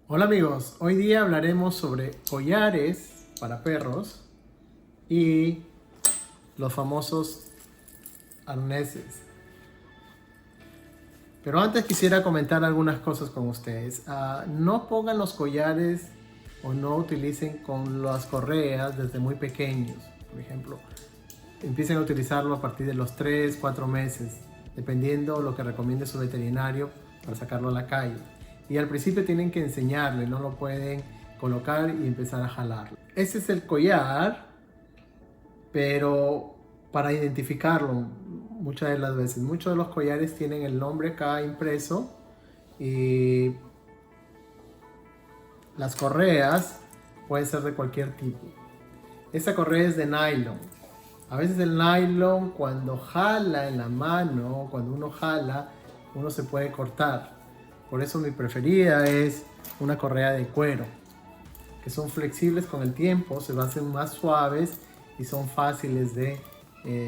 Hola amigos, hoy día hablaremos sobre collares para perros y los famosos arneses. Pero antes quisiera comentar algunas cosas con ustedes. No pongan los collares o no utilicen con las correas desde muy pequeños. Por ejemplo, empiecen a utilizarlo a partir de los 3, 4 meses, dependiendo lo que recomiende su veterinario para sacarlo a la calle. Y al principio tienen que enseñarle, no lo pueden colocar y empezar a jalarlo. Ese es el collar, pero para identificarlo muchas de las veces, muchos de los collares tienen el nombre acá impreso y las correas pueden ser de cualquier tipo. Esta correa es de nylon. A veces el nylon, cuando jala en la mano, cuando uno jala, uno se puede cortar. Por eso mi preferida es una correa de cuero, que son flexibles con el tiempo, se hacen más suaves y son fáciles de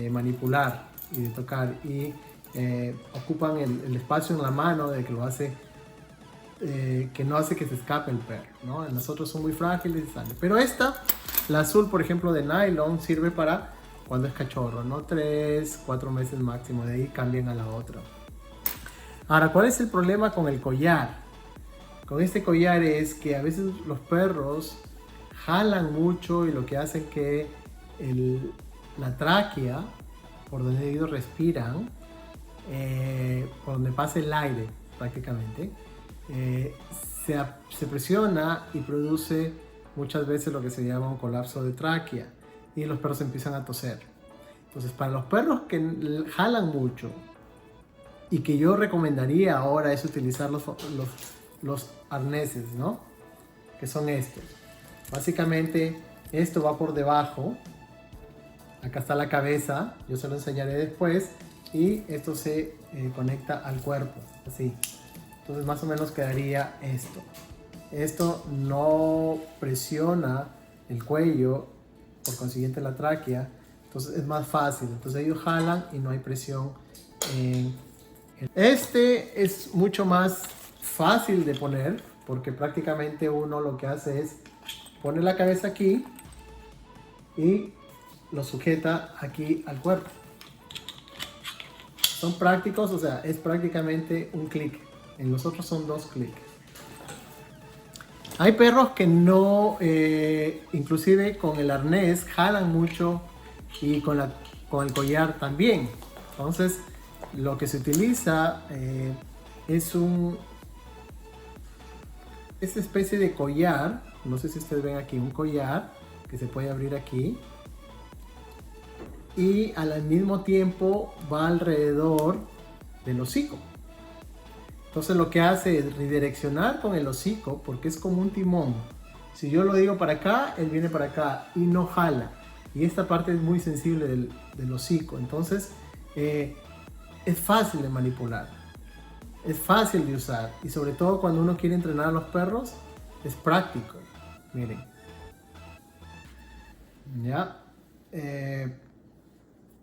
manipular y de tocar. Y ocupan el espacio en la mano de que lo hace que no hace que se escape el perro, ¿no? Las otras son muy frágiles y salen. Pero esta, la azul, por ejemplo, de nylon, sirve para cuando es cachorro, ¿no? 3, 4 meses máximo, de ahí cambian a la otra. Ahora, ¿cuál es el problema con el collar? Con este collar es que a veces los perros jalan mucho y lo que hace es que la tráquea, por donde ellos respiran, por donde pasa el aire prácticamente, eh, se presiona y produce muchas veces lo que se llama un colapso de tráquea y los perros empiezan a toser. Entonces, para los perros que jalan mucho y que yo recomendaría ahora es utilizar los arneses, ¿no? Que son estos. Básicamente, esto va por debajo. Acá está la cabeza, yo se lo enseñaré después. Y esto se conecta al cuerpo, así. Entonces más o menos quedaría esto. Esto no presiona el cuello, por consiguiente la tráquea. Entonces es más fácil. Entonces ellos jalan y no hay presión en este es mucho más fácil de poner porque prácticamente uno lo que hace es pone la cabeza aquí y lo sujeta aquí al cuerpo. Son prácticos, o sea, es prácticamente un clic. En los otros son 2 clics. Hay perros que no, inclusive con el arnés, jalan mucho y con el collar también. Entonces, lo que se utiliza es esta especie de collar. No sé si ustedes ven aquí un collar que se puede abrir aquí. Y al mismo tiempo va alrededor del hocico. Entonces lo que hace es redireccionar con el hocico porque es como un timón. Si yo lo digo para acá, él viene para acá y no jala. Y esta parte es muy sensible del hocico. Entonces es fácil de manipular. Es fácil de usar. Y sobre todo cuando uno quiere entrenar a los perros, es práctico. Miren. Ya.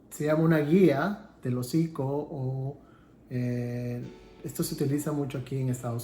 Se llama una guía del hocico o esto se utiliza mucho aquí en Estados Unidos.